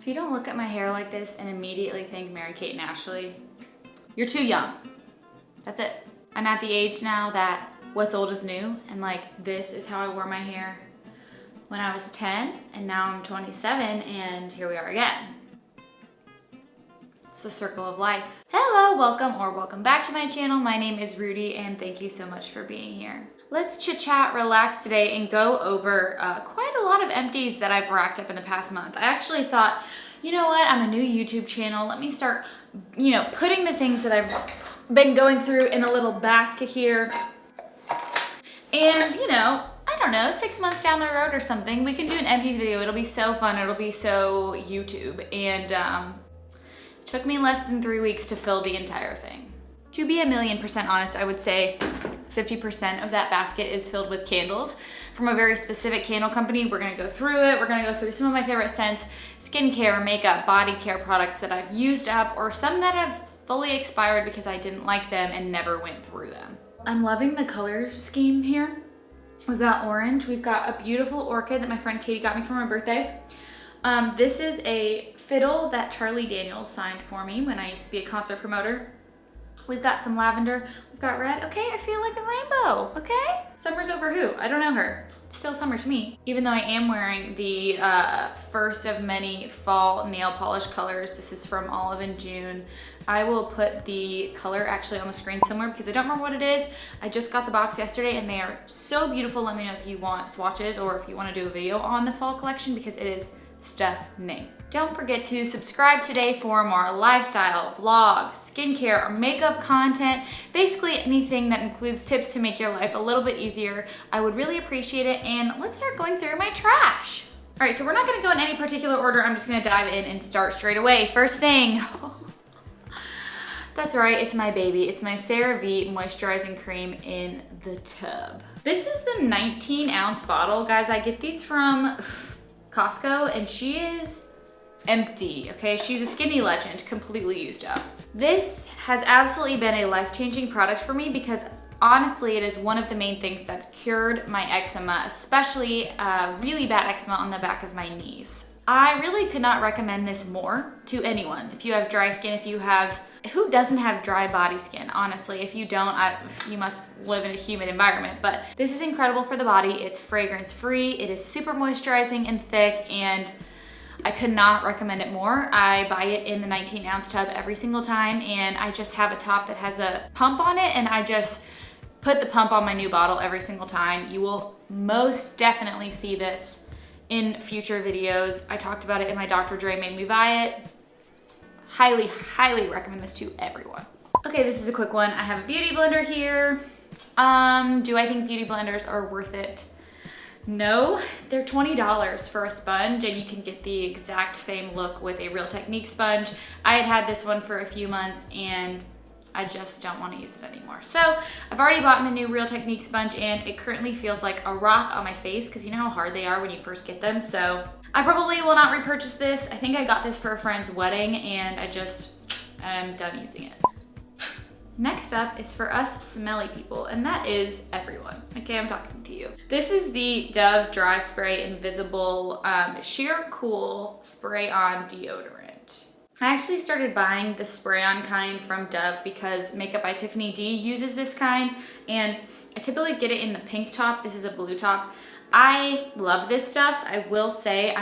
If you don't look at my hair like this and immediately think Mary-Kate and Ashley, you're too young. That's it. I'm at the age now that what's old is new, and like this is how I wore my hair when I was 10, and now I'm 27, and here we are again. It's the circle of life. Hello, welcome back to my channel. My name is Rudi, and thank you so much for being here. Let's chit chat, relax today, and go over quite a lot of empties that I've racked up in the past month. I actually thought, you know what, I'm a new YouTube channel. Let me start, putting the things that I've been going through in a little basket here. And, I don't know, 6 months down the road or something, we can do an empties video. It'll be so fun. It'll be so YouTube. And it took me less than 3 weeks to fill the entire thing. To be 1,000,000% honest, I would say 50% of that basket is filled with candles from a very specific candle company. We're gonna go through it. We're gonna go through some of my favorite scents, skincare, makeup, body care products that I've used up, or some that have fully expired because I didn't like them and never went through them. I'm loving the color scheme here. We've got orange. We've got a beautiful orchid that my friend Katie got me for my birthday. This is a fiddle that Charlie Daniels signed for me when I used to be a concert promoter. We've got some lavender, we've got red. Okay, I feel like the rainbow, okay? Summer's over who? I don't know her. It's still summer to me. Even though I am wearing the first of many fall nail polish colors. This is from Olive and June. I will put the color actually on the screen somewhere because I don't remember what it is. I just got the box yesterday and they are so beautiful. Let me know if you want swatches or if you want to do a video on the fall collection because it is stunning. Don't forget to subscribe today for more lifestyle, vlogs, skincare, or makeup content. Basically anything that includes tips to make your life a little bit easier. I would really appreciate it. And let's start going through my trash. All right, so we're not gonna go in any particular order. I'm just gonna dive in and start straight away. First thing, that's right, it's my baby. It's my CeraVe moisturizing cream in the tub. This is the 19-ounce bottle. Guys, I get these from Costco, and she is empty, okay? She's a skinny legend, completely used up. This has absolutely been a life-changing product for me because honestly, it is one of the main things that cured my eczema, especially really bad eczema on the back of my knees. I really could not recommend this more to anyone. If you have dry skin, who doesn't have dry body skin? Honestly, if you don't, you must live in a humid environment, but this is incredible for the body. It's fragrance free. It is super moisturizing and thick, and I could not recommend it more. I buy it in the 19-ounce tub every single time, and I just have a top that has a pump on it, and I just put the pump on my new bottle every single time. You will most definitely see this in future videos. I talked about it in my Dr. Dre Made Me Buy It. Highly, highly recommend this to everyone. Okay, this is a quick one. I have a beauty blender here. Do I think beauty blenders are worth it? No, they're $20 for a sponge, and you can get the exact same look with a Real Technique sponge. I had this one for a few months and I just don't want to use it anymore. So I've already bought a new Real Technique sponge, and it currently feels like a rock on my face because you know how hard they are when you first get them. So I probably will not repurchase this. I think I got this for a friend's wedding and I just am done using it. Next up is for us smelly people, and that is everyone. Okay, I'm talking to you. This is the Dove Dry Spray Invisible Sheer Cool Spray-On Deodorant. I actually started buying the spray-on kind from Dove because Makeup by Tiffany D uses this kind, and I typically get it in the pink top. This is a blue top. I love this stuff. I will say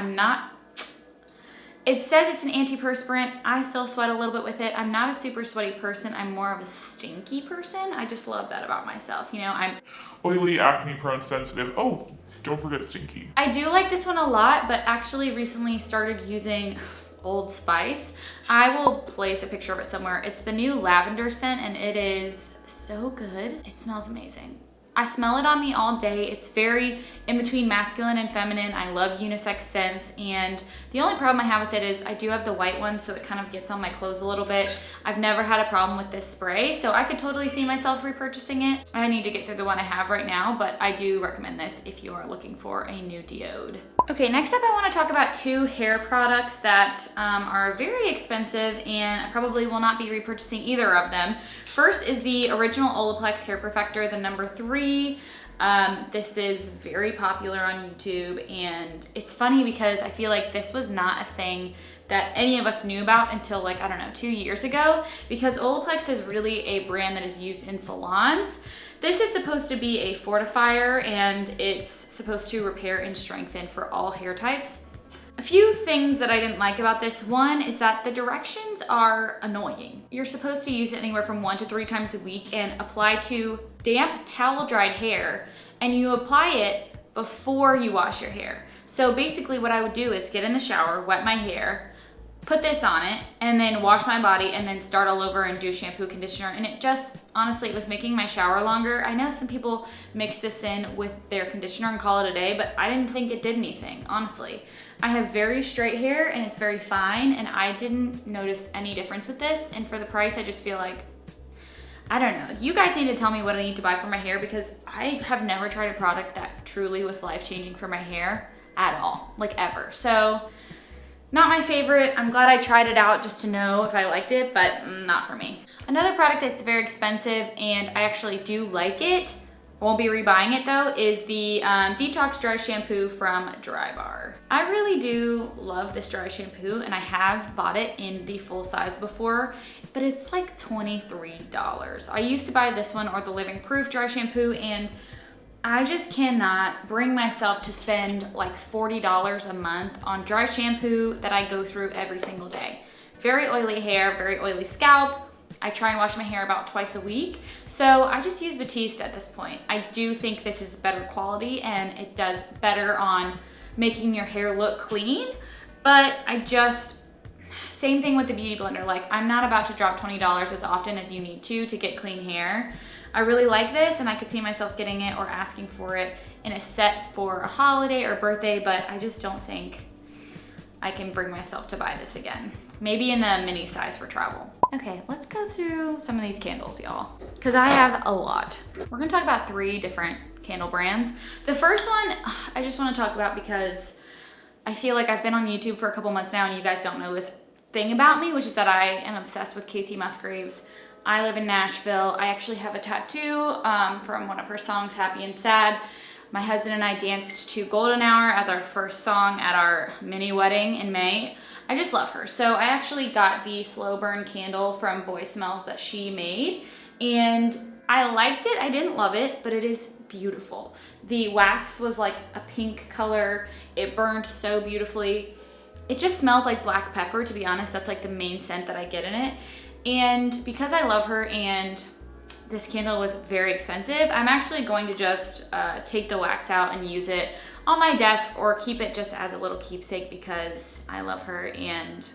it says it's an antiperspirant. I still sweat a little bit with it. I'm not a super sweaty person. I'm more of a stinky person. I just love that about myself. I'm oily, acne prone, sensitive. Oh, don't forget stinky. I do like this one a lot, but actually recently started using Old Spice. I will place a picture of it somewhere. It's the new lavender scent, and it is so good. It smells amazing. I smell it on me all day. It's very in between masculine and feminine. I love unisex scents, and the only problem I have with it is I do have the white one, so it kind of gets on my clothes a little bit. I've never had a problem with this spray, so I could totally see myself repurchasing it. I need to get through the one I have right now, but I do recommend this if you are looking for a new deode. Okay, next up I want to talk about two hair products that are very expensive, and I probably will not be repurchasing either of them. First is the original Olaplex Hair Perfector, the number 3. This is very popular on YouTube, and it's funny because I feel like this was not a thing that any of us knew about until like, I don't know, 2 years ago, because Olaplex is really a brand that is used in salons. This is supposed to be a fortifier, and it's supposed to repair and strengthen for all hair types. A few things that I didn't like about this. One is that the directions are annoying. You're supposed to use it anywhere from 1 to 3 times a week and apply to damp towel dried hair, and you apply it before you wash your hair. So basically what I would do is get in the shower, wet my hair, put this on it, and then wash my body, and then start all over and do shampoo, conditioner, and it just, honestly, it was making my shower longer. I know some people mix this in with their conditioner and call it a day, but I didn't think it did anything, honestly. I have very straight hair and it's very fine, and I didn't notice any difference with this, and for the price, I just feel like, I don't know. You guys need to tell me what I need to buy for my hair, because I have never tried a product that truly was life-changing for my hair at all, like ever. So, not my favorite. I'm glad I tried it out just to know if I liked it, but not for me. Another product that's very expensive, and I actually do like it, won't be rebuying it though, is the Detox Dry Shampoo from Drybar. I really do love this dry shampoo, and I have bought it in the full size before, but it's like $23. I used to buy this one or the Living Proof dry shampoo, and I just cannot bring myself to spend like $40 a month on dry shampoo that I go through every single day. Very oily hair, very oily scalp. I try and wash my hair about twice a week. So I just use Batiste at this point. I do think this is better quality, and it does better on making your hair look clean, but same thing with the Beauty Blender. Like, I'm not about to drop $20 as often as you need to get clean hair. I really like this, and I could see myself getting it or asking for it in a set for a holiday or birthday, but I just don't think I can bring myself to buy this again. Maybe in the mini size for travel. Okay, let's go through some of these candles, y'all, because I have a lot. We're gonna talk about 3 different candle brands. The first one, I just wanna talk about because I feel like I've been on YouTube for a couple months now, and you guys don't know this thing about me, which is that I am obsessed with Casey Musgraves. I live in Nashville. I actually have a tattoo from one of her songs, Happy and Sad. My husband and I danced to Golden Hour as our first song at our mini wedding in May. I just love her. So I actually got the slow burn candle from Boy Smells that she made, and I liked it. I didn't love it, but it is beautiful. The wax was like a pink color. It burned so beautifully. It just smells like black pepper, to be honest. That's like the main scent that I get in it. And because I love her and this candle was very expensive, I'm actually going to just take the wax out and use it on my desk, or keep it just as a little keepsake because I love her and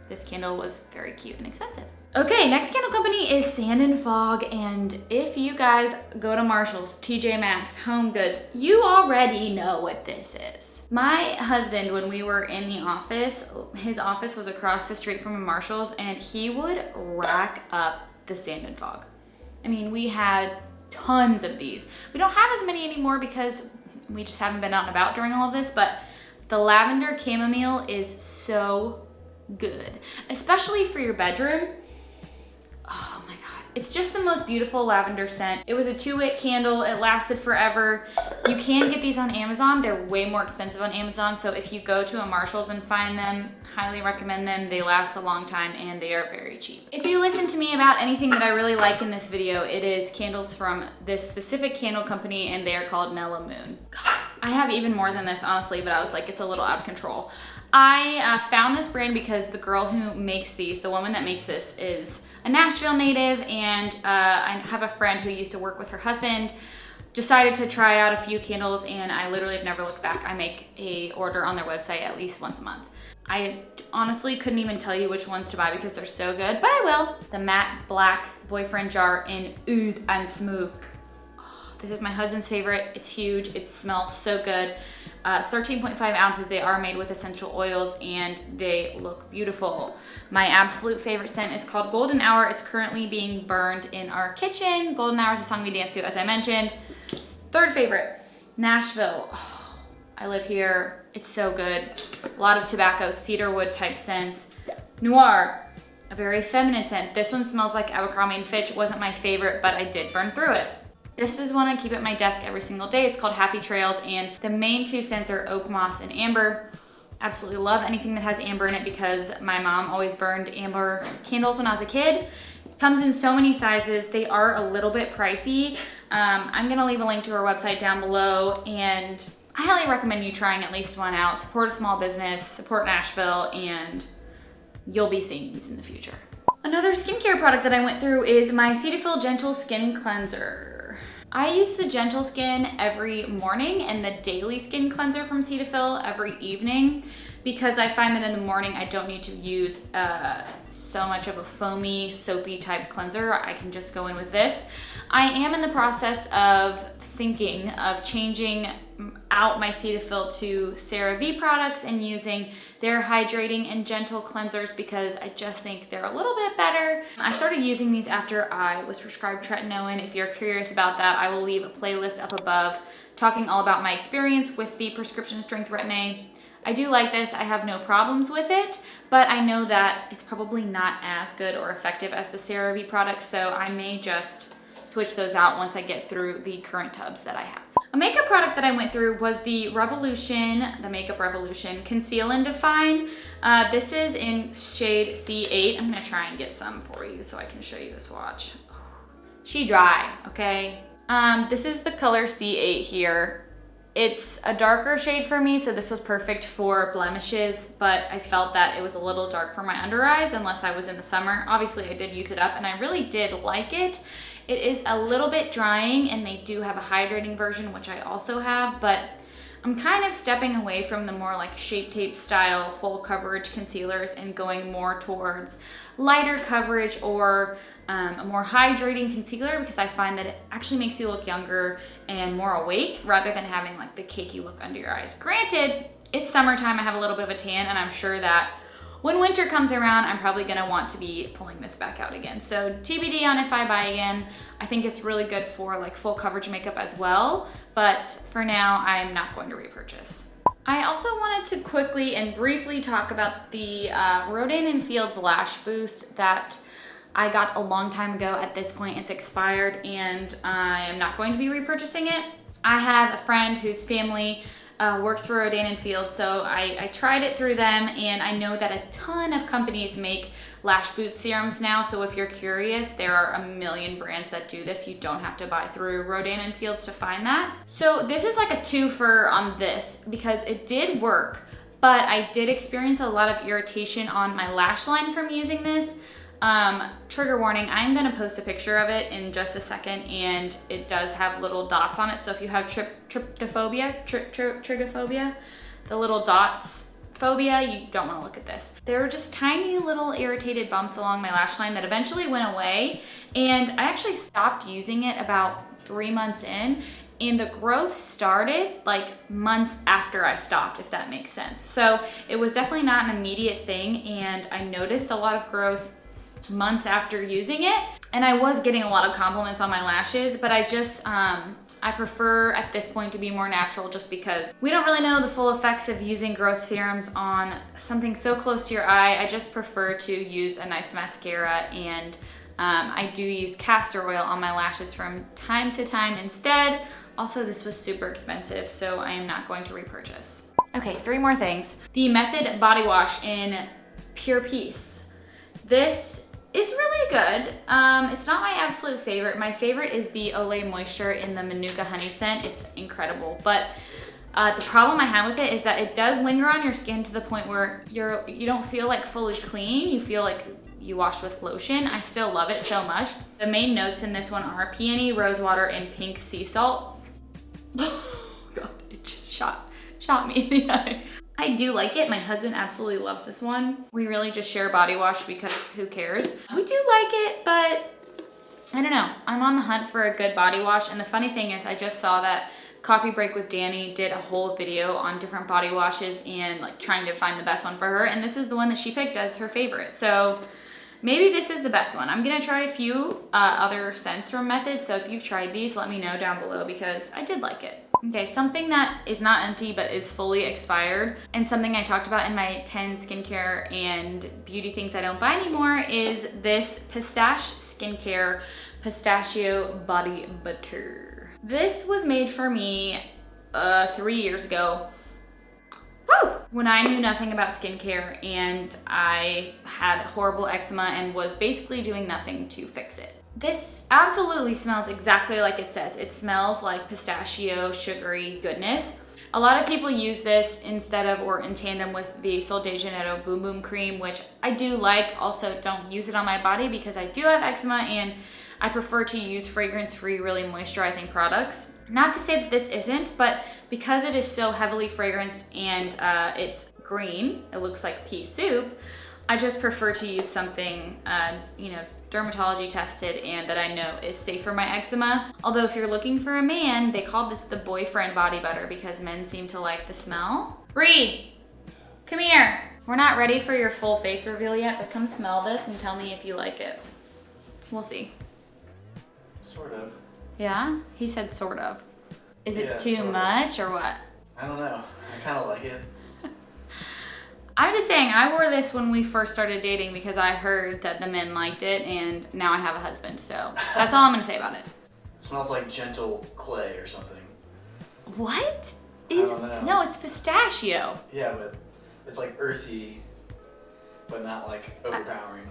this candle was very cute and expensive. Okay, next candle company is Sand and Fog, and if you guys go to Marshall's, TJ Maxx, Home Goods, you already know what this is. My husband, when we were in the office, his office was across the street from a Marshall's, and he would rack up the Sand and Fog. I mean, we had tons of these. We don't have as many anymore because we just haven't been out and about during all of this, but the lavender chamomile is so good, especially for your bedroom. Oh my God. It's just the most beautiful lavender scent. It was a 2-wick candle. It lasted forever. You can get these on Amazon. They're way more expensive on Amazon. So if you go to a Marshall's and find them, highly recommend them. They last a long time and they are very cheap. If you listen to me about anything that I really like in this video, it is candles from this specific candle company, and they are called Nella Moon. God, I have even more than this, honestly, but I was like, it's a little out of control. I found this brand because the girl who makes these, the woman that makes this, is a Nashville native, and I have a friend who used to work with her husband, decided to try out a few candles, and I literally have never looked back. I make a order on their website at least once a month. I honestly couldn't even tell you which ones to buy because they're so good, but I will. The matte black boyfriend jar in Oud and Smoke. Oh, this is my husband's favorite. It's huge. It smells so good. 13.5 ounces. They are made with essential oils and they look beautiful. My absolute favorite scent is called Golden Hour. It's currently being burned in our kitchen. Golden Hour is a song we dance to, as I mentioned. Third favorite, Nashville. Oh, I live here. It's so good. A lot of tobacco, cedarwood type scents. Noir, a very feminine scent. This one smells like Abercrombie & Fitch. It wasn't my favorite, but I did burn through it. This is one I keep at my desk every single day. It's called Happy Trails, and the main 2 scents are oak moss and amber. Absolutely love anything that has amber in it because my mom always burned amber candles when I was a kid. Comes in so many sizes. They are a little bit pricey. I'm gonna leave a link to her website down below, and I highly recommend you trying at least one out. Support a small business, support Nashville, and you'll be seeing these in the future. Another skincare product that I went through is my Cetaphil Gentle Skin Cleanser. I use the Gentle Skin every morning and the Daily Skin Cleanser from Cetaphil every evening because I find that in the morning I don't need to use so much of a foamy, soapy type cleanser. I can just go in with this. I am in the process of thinking of changing out my Cetaphil to CeraVe products and using their hydrating and gentle cleansers because I just think they're a little bit better. I started using these after I was prescribed tretinoin. If you're curious about that, I will leave a playlist up above talking all about my experience with the prescription strength Retin-A. I do like this, I have no problems with it, but I know that it's probably not as good or effective as the CeraVe products, so I may just switch those out once I get through the current tubs that I have. A makeup product that I went through was the Makeup Revolution Conceal and Define. This is in shade C8. I'm gonna try and get some for you so I can show you a swatch. She dry, okay? This is the color C8 here. It's a darker shade for me, so this was perfect for blemishes, but I felt that it was a little dark for my under eyes unless I was in the summer. Obviously, I did use it up and I really did like it. It is a little bit drying and they do have a hydrating version, which I also have, but I'm kind of stepping away from the more like Shape Tape style full coverage concealers and going more towards lighter coverage or a more hydrating concealer because I find that it actually makes you look younger and more awake rather than having like the cakey look under your eyes. Granted, it's summertime, I have a little bit of a tan, and I'm sure that when winter comes around, I'm probably gonna want to be pulling this back out again. So TBD on if I buy again. I think it's really good for like full coverage makeup as well, but for now, I'm not going to repurchase. I also wanted to quickly and briefly talk about the Rodi & Field's Lash Boost that I got a long time ago. At this point, it's expired and I am not going to be repurchasing it. I have a friend whose family works for Rodi & Field, so I tried it through them, and I know that a ton of companies make lash boost serums now, so if you're curious, there are a million brands that do this. You don't have to buy through Rodi & Fields to find that. So this is like a twofer on this because it did work, but I did experience a lot of irritation on my lash line from using this. Trigger warning, I'm gonna post a picture of it in just a second, and it does have little dots on it, so if you have trypophobia, the little dots phobia, you don't wanna look at this. There were just tiny little irritated bumps along my lash line that eventually went away, and I actually stopped using it about 3 months in, and the growth started like months after I stopped, if that makes sense. So it was definitely not an immediate thing, and I noticed a lot of growth months after using it, and I was getting a lot of compliments on my lashes, but I just I prefer at this point to be more natural just because we don't really know the full effects of using growth serums on something so close to your eye. I just prefer to use a nice mascara, and I do use castor oil on my lashes from time to time instead. Also, this was super expensive, so I am not going to repurchase. Okay, 3 more things. The Method Body Wash in Pure Peace. This is really good. It's not my absolute favorite. My favorite is the Olay Moisture in the Manuka Honey scent. It's incredible, but the problem I have with it is that it does linger on your skin to the point where you don't feel like fully clean. You feel like you washed with lotion. I still love it so much. The main notes in this one are peony, rosewater, and pink sea salt. God, it just shot me in the eye. I do like it. My husband absolutely loves this one. We really just share body wash because who cares? We do like it, but I don't know. I'm on the hunt for a good body wash. And the funny thing is I just saw that Coffee Break with Danny did a whole video on different body washes and like trying to find the best one for her. And this is the one that she picked as her favorite. So maybe this is the best one. I'm gonna try a few other scents from Method. So if you've tried these, let me know down below because I did like it. Okay, something that is not empty but is fully expired, and something I talked about in my 10 skincare and beauty things I don't buy anymore, is this Pistache Skincare Pistachio Body Butter. This was made for me 3 years ago. Woo! When I knew nothing about skincare and I had horrible eczema and was basically doing nothing to fix it. This absolutely smells exactly like it says. It smells like pistachio, sugary goodness. A lot of people use this instead of or in tandem with the Sol de Janeiro Boom Boom Cream, which I do like. Also, don't use it on my body because I do have eczema and I prefer to use fragrance-free, really moisturizing products. Not to say that this isn't, but because it is so heavily fragranced and it's green, it looks like pea soup, I just prefer to use something, dermatology tested and that I know is safe for my eczema. Although if you're looking for a man, they call this the boyfriend body butter because men seem to like the smell. Ree, come here. We're not ready for your full face reveal yet, but come smell this and tell me if you like it. We'll see. Sort of. Yeah? He said sort of. Is it Yeah, too sort of. much or what? I don't know. I kind of like it. I'm just saying, I wore this when we first started dating because I heard that the men liked it and now I have a husband, so that's all I'm gonna say about it. It smells like gentle clay or something. What? I don't know. No, it's pistachio. Yeah, but it's like earthy, but not like overpowering.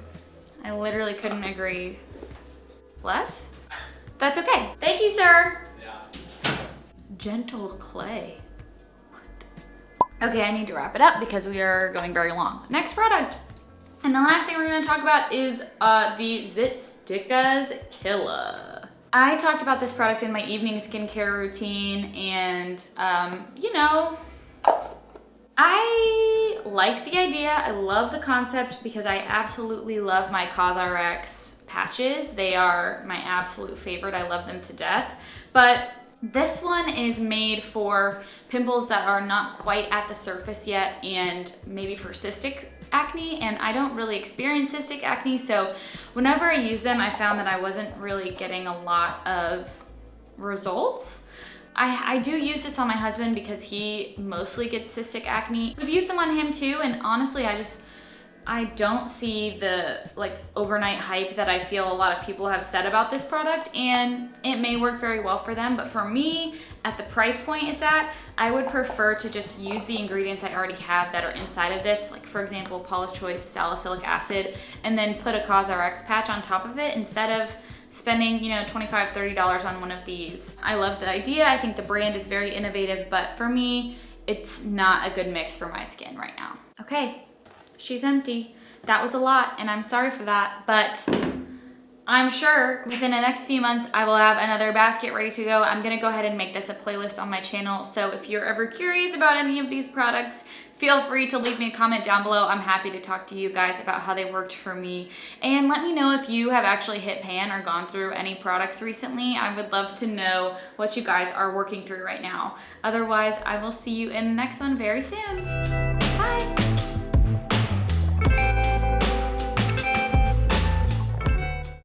I literally couldn't agree less. That's okay. Thank you, sir. Yeah. Gentle clay. Okay, I need to wrap it up because we are going very long. Next product. And the last thing we're gonna talk about is the Zit Stickas Killer. I talked about this product in my evening skincare routine and, I like the idea. I love the concept because I absolutely love my CosRx patches. They are my absolute favorite. I love them to death. But this one is made for pimples that are not quite at the surface yet and maybe for cystic acne, and I don't really experience cystic acne, so whenever I use them I found that I wasn't really getting a lot of results. I do use this on my husband because he mostly gets cystic acne. We've used them on him too, and honestly I don't see the overnight hype that I feel a lot of people have said about this product, and it may work very well for them, but for me, at the price point it's at, I would prefer to just use the ingredients I already have that are inside of this, like for example, Paula's Choice salicylic acid, and then put a CosRx patch on top of it instead of spending, $25, $30 on one of these. I love the idea. I think the brand is very innovative, but for me, it's not a good mix for my skin right now. Okay. She's empty. That was a lot, and I'm sorry for that, but I'm sure within the next few months I will have another basket ready to go. I'm gonna go ahead and make this a playlist on my channel, so if you're ever curious about any of these products, feel free to leave me a comment down below. I'm happy to talk to you guys about how they worked for me, and let me know if you have actually hit pan or gone through any products recently. I would love to know what you guys are working through right now. Otherwise, I will see you in the next one very soon. Bye.